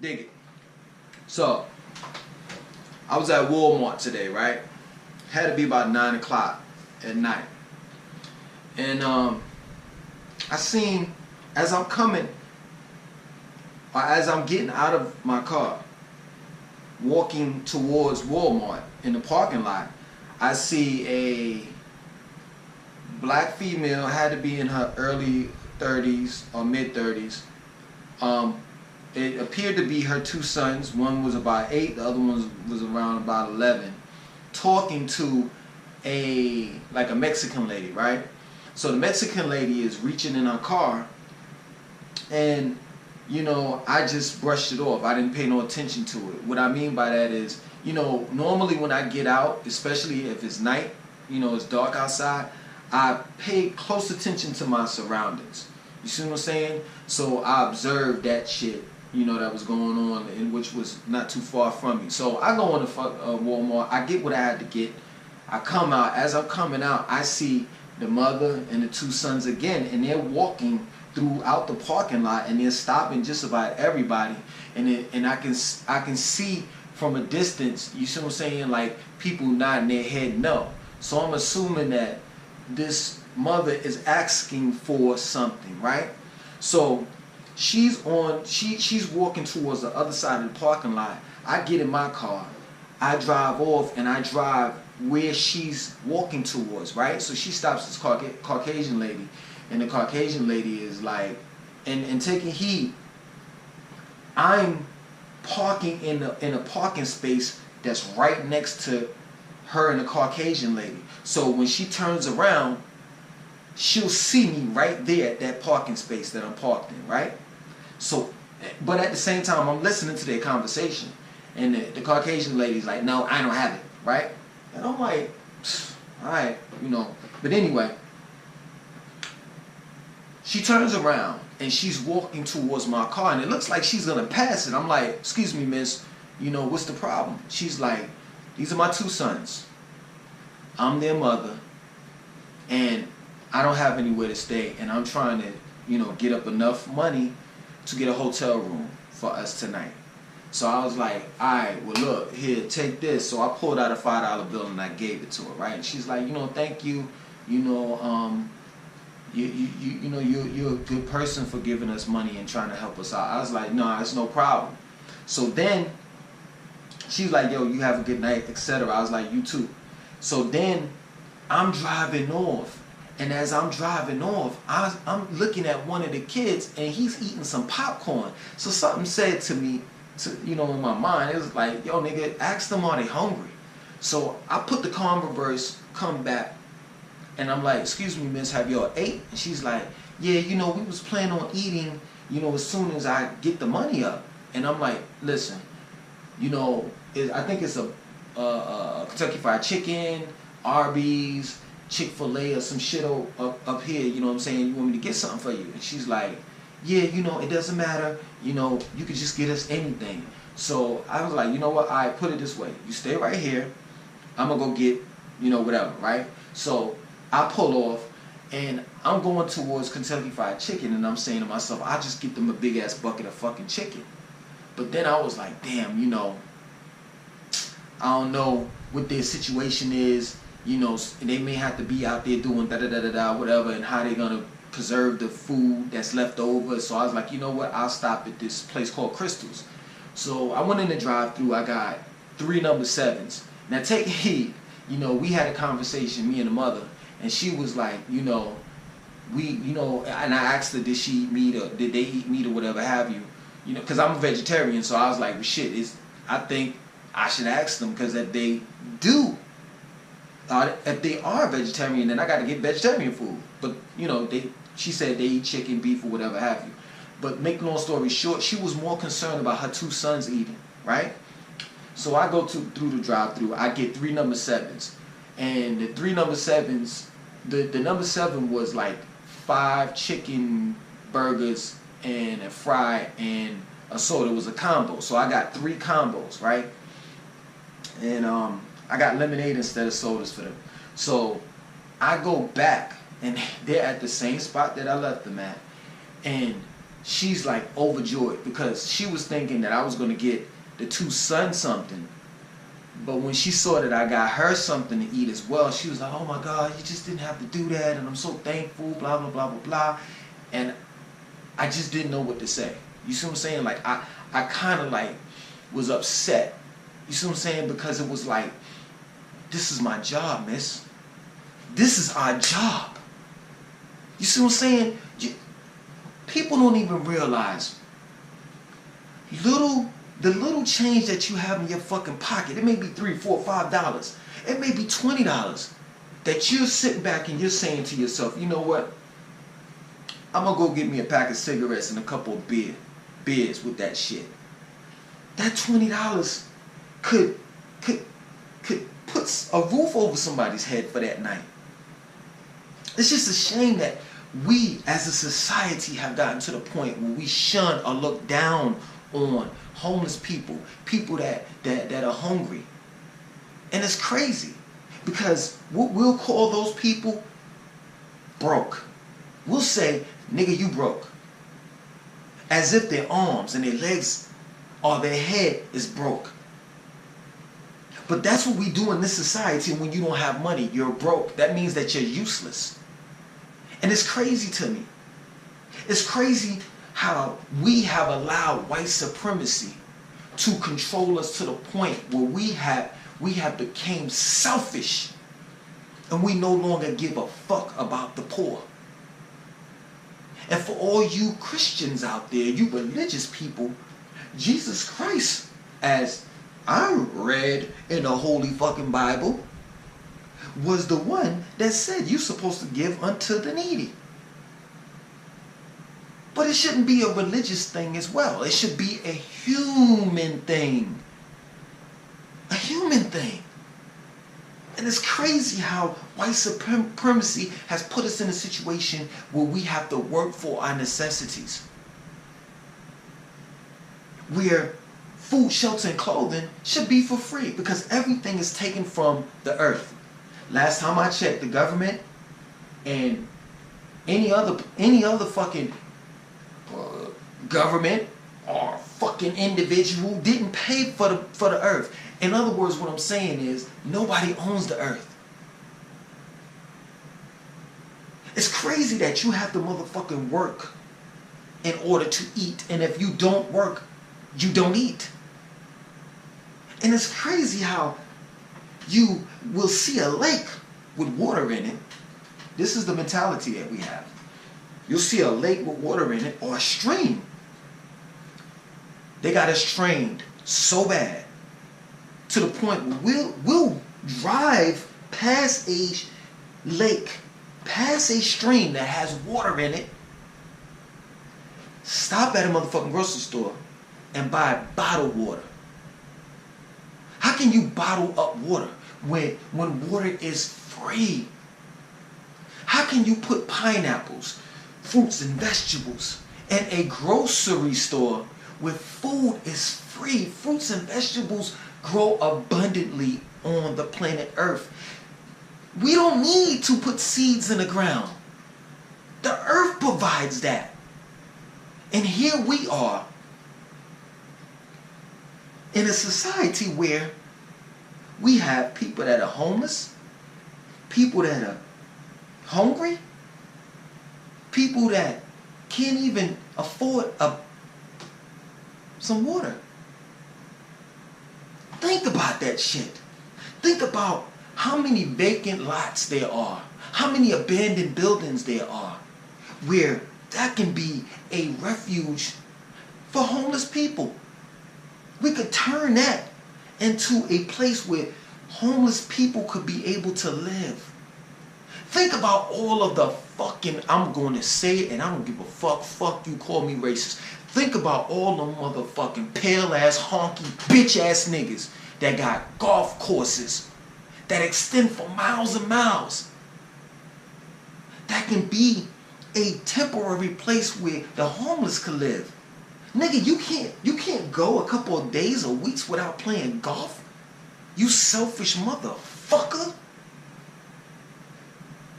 Dig it. So, I was at Walmart today, right? Had to be about 9 o'clock at night. And I seen, as I'm coming, or as I'm getting out of my car, walking towards Walmart in the parking lot, I see a black female, had to be in her early 30s or mid 30s. It appeared to be her two sons. One was about 8, the other one was around about 11, talking to a Mexican lady, right? So the Mexican lady is reaching in her car, and I just brushed it off. I didn't pay no attention to it. What I mean by that is, normally when I get out, especially if it's night, it's dark outside, I pay close attention to my surroundings. You see what I'm saying? So I observed that shit, that was going on, and which was not too far from me. So I go into Walmart. I get what I had to get. I come out. As I'm coming out, I see the mother and the two sons again, and they're walking throughout the parking lot, and they're stopping just about everybody. And I can see from a distance, you see what I'm saying, like people nodding their head no. So I'm assuming that this mother is asking for something, right? So she's walking towards the other side of the parking lot. I get in my car, I drive off, and I drive where she's walking towards, right? So she stops this Caucasian lady, and the Caucasian lady is like, and taking heed, I'm parking in a parking space that's right next to her and the Caucasian lady. So when she turns around, she'll see me right there at that parking space that I'm parked in, right? So, but at the same time, I'm listening to their conversation, and the Caucasian lady's like, no, I don't have it, right? And I'm like, all right, But anyway, she turns around, and she's walking towards my car, and it looks like she's going to pass it. I'm like, excuse me, miss, what's the problem? She's like, these are my two sons. I'm their mother, and I don't have anywhere to stay, and I'm trying to, get up enough money to get a hotel room for us tonight. So I was like, all right, well, look, here, take this. So I pulled out a $5 bill and I gave it to her, right? And she's like, thank you, you're a good person for giving us money and trying to help us out. I was like, no, it's no problem. So then she's like, yo, you have a good night, etc. I was like, you too. So then I'm driving off. And as I'm driving off, I'm looking at one of the kids, and he's eating some popcorn. So something said to me, in my mind, it was like, yo, nigga, ask them, are they hungry? So I put the Converse, come back, and I'm like, excuse me, miss, have y'all ate? And she's like, yeah, we was planning on eating, as soon as I get the money up. And I'm like, listen, I think it's a Kentucky Fried Chicken, Arby's, Chick-fil-A or some shit up here, you know what I'm saying? You want me to get something for you? And she's like, yeah, it doesn't matter. You could just get us anything. So I was like, you know what? I put it this way. You stay right here. I'm going to go get, whatever, right? So I pull off, and I'm going towards Kentucky Fried Chicken, and I'm saying to myself, I'll just get them a big-ass bucket of fucking chicken. But then I was like, damn, I don't know what their situation is. They may have to be out there doing da-da-da-da-da, whatever, and how they're going to preserve the food that's left over. So I was like, you know what, I'll stop at this place called Crystals. So I went in the drive-thru. I got 3 number 7s. Now take heed, we had a conversation, me and the mother, and she was like, and I asked her, did she eat meat, or did they eat meat, or whatever have you, because I'm a vegetarian. So I was like, well, shit, I think I should ask them, because if they do, if they are vegetarian, then I got to get vegetarian food. But she said they eat chicken, beef, or whatever have you. But make long story short, she was more concerned about her two sons eating, right? So I go through the drive-thru. I get 3 number 7s, and the 3 number 7s, the number 7 was like 5 chicken burgers and a fry and a soda. It was a combo. So I got 3 combos, right? And I got lemonade instead of sodas for them. So I go back, and they're at the same spot that I left them at. And she's like overjoyed because she was thinking that I was going to get the two sons something. But when she saw that I got her something to eat as well, she was like, oh my God, you just didn't have to do that. And I'm so thankful, blah, blah, blah, blah, blah. And I just didn't know what to say. You see what I'm saying? Like, I kind of like was upset. You see what I'm saying? Because it was like, this is my job, miss. This is our job. You see what I'm saying? People don't even realize the little change that you have in your fucking pocket. It may be $3, $4, $5. It may be $20 that you're sitting back and you're saying to yourself, you know what? I'm gonna go get me a pack of cigarettes and a couple of beers with that shit. That $20 could put a roof over somebody's head for that night. It's just a shame that we as a society have gotten to the point where we shun or look down on homeless people that are hungry. And it's crazy because we'll call those people broke. We'll say, nigga, you broke. As if their arms and their legs or their head is broke. But that's what we do in this society. When you don't have money, you're broke. That means that you're useless. And it's crazy to me. It's crazy how we have allowed white supremacy to control us to the point where we have become selfish and we no longer give a fuck about the poor. And for all you Christians out there, you religious people, Jesus Christ, as I read in the Holy fucking Bible, was the one that said you're supposed to give unto the needy. But it shouldn't be a religious thing as well. It should be a human thing. A human thing. And it's crazy how white supremacy has put us in a situation where we have to work for our necessities. Where food, shelter, and clothing should be for free because everything is taken from the earth. Last time I checked, the government and any other fucking government or fucking individual didn't pay for the earth. In other words, what I'm saying is nobody owns the earth. It's crazy that you have to motherfucking work in order to eat, and if you don't work, you don't eat. And it's crazy how you will see a lake with water in it. This is the mentality that we have. You'll see a lake with water in it or a stream. They got us trained so bad to the point where we'll drive past a lake, past a stream that has water in it, stop at a motherfucking grocery store and buy bottled water. How can you bottle up water when water is free? How can you put pineapples, fruits and vegetables in a grocery store where food is free? Fruits and vegetables grow abundantly on the planet Earth. We don't need to put seeds in the ground. The earth provides that. And here we are in a society where we have people that are homeless, people that are hungry, people that can't even afford some water. Think about that shit. Think about how many vacant lots there are, how many abandoned buildings there are, where that can be a refuge for homeless people. We could turn that into a place where homeless people could be able to live. Think about all of the fucking, I'm going to say it and I don't give a fuck you call me racist. Think about all the motherfucking pale ass, honky, bitch ass niggas that got golf courses that extend for miles and miles. That can be a temporary place where the homeless could live. Nigga, you can't go a couple of days or weeks without playing golf. You selfish motherfucker.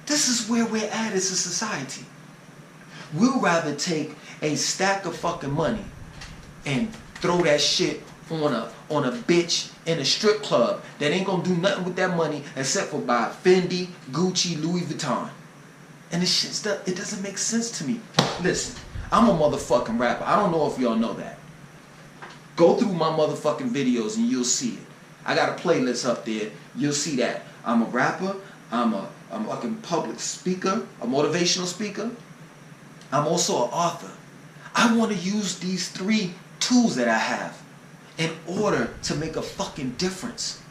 This is where we're at as a society. We'll rather take a stack of fucking money and throw that shit on a bitch in a strip club that ain't gonna do nothing with that money except for buy Fendi, Gucci, Louis Vuitton. And this shit stuff, it doesn't make sense to me. Listen, I'm a motherfucking rapper. I don't know if y'all know that. Go through my motherfucking videos and you'll see it. I got a playlist up there. You'll see that. I'm a rapper. I'm a fucking public speaker, a motivational speaker. I'm also an author. I want to use these 3 tools that I have in order to make a fucking difference.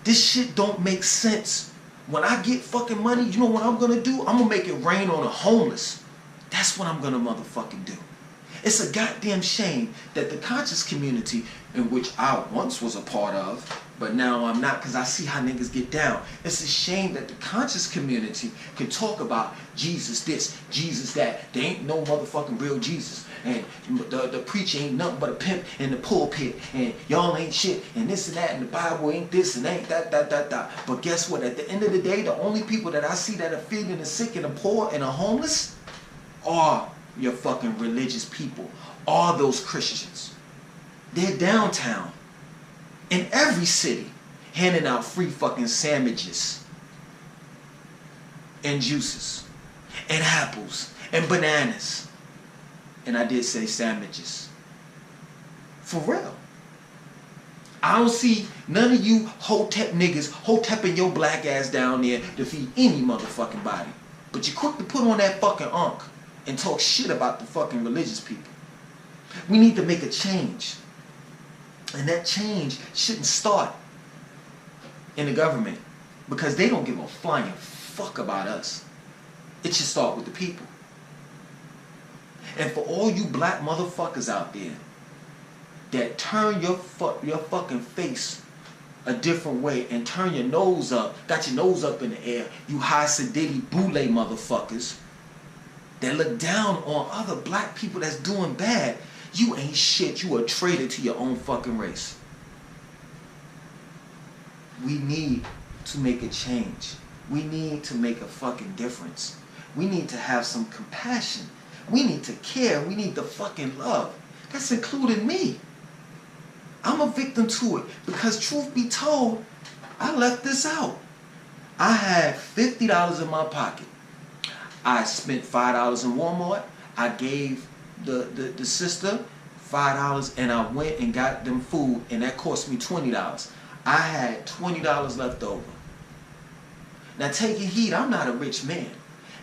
This shit don't make sense. When I get fucking money, you know what I'm gonna do? I'm gonna make it rain on the homeless. That's what I'm gonna motherfucking do. It's a goddamn shame that the conscious community, in which I once was a part of, but now I'm not because I see how niggas get down. It's a shame that the conscious community can talk about Jesus this, Jesus that. There ain't no motherfucking real Jesus. And the preacher ain't nothing but a pimp in the pulpit. And y'all ain't shit. And this and that. And the Bible ain't this and ain't that. But guess what? At the end of the day, the only people that I see that are feeding the sick and the poor and the homeless are your fucking religious people. Are those Christians. They're downtown in every city handing out free fucking sandwiches and juices and apples and bananas. And I did say sandwiches. For real. I don't see none of you hotep niggas hotepping your black ass down there to feed any motherfucking body. But you quick to put on that fucking unk and talk shit about the fucking religious people. We need to make a change. And that change shouldn't start in the government because they don't give a flying fuck about us. It should start with the people. And for all you black motherfuckers out there that turn your fucking face a different way and turn your nose up, got your nose up in the air, you high sedity boule motherfuckers that look down on other black people that's doing bad, you ain't shit. You a traitor to your own fucking race. We need to make a change. We need to make a fucking difference. We need to have some compassion. We need to care. We need to fucking love. That's including me. I'm a victim to it because truth be told, I left this out. I had $50 in my pocket. I spent $5 in Walmart. I gave the sister $5 and I went and got them food and that cost me $20. I had $20 left over. Now taking heed, I'm not a rich man.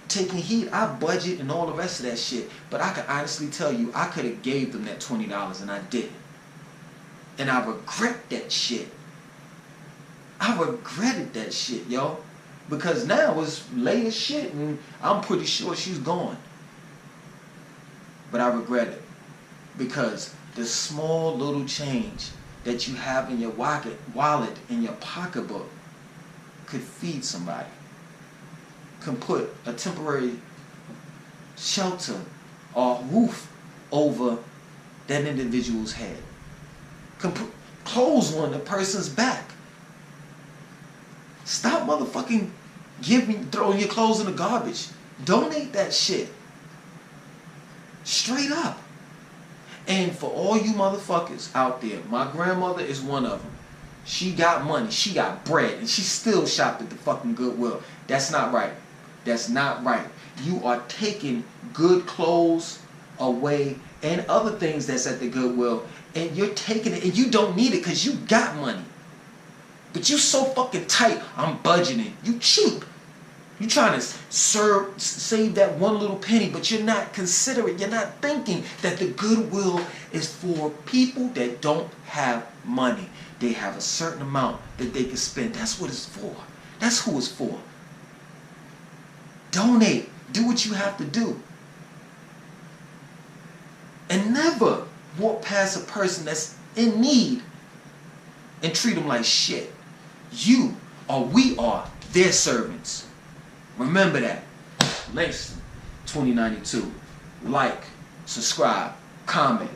Taking heed, I budget and all the rest of that shit. But I can honestly tell you, I could have gave them that $20 and I didn't. And I regret that shit. I regretted that shit, yo. Because now it's late as shit and I'm pretty sure she's gone. But I regret it. Because the small little change that you have in your wallet, in your pocketbook, could feed somebody. Can put a temporary shelter or roof over that individual's head. Can put clothes on the person's back. Stop motherfucking throwing your clothes in the garbage. Donate that shit. Straight up. And for all you motherfuckers out there, my grandmother is one of them. She got money, she got bread, and she still shopped at the fucking Goodwill. That's not right. That's not right. You are taking good clothes away and other things that's at the Goodwill, and you're taking it, and you don't need it because you got money. But you so fucking tight, I'm budgeting. You cheap. You trying to save that one little penny, but you're not considering, you're not thinking that the Goodwill is for people that don't have money. They have a certain amount that they can spend. That's what it's for. That's who it's for. Donate. Do what you have to do. And never walk past a person that's in need and treat them like shit. You or we are their servants. Remember that. Langston 2092. Like, subscribe, comment.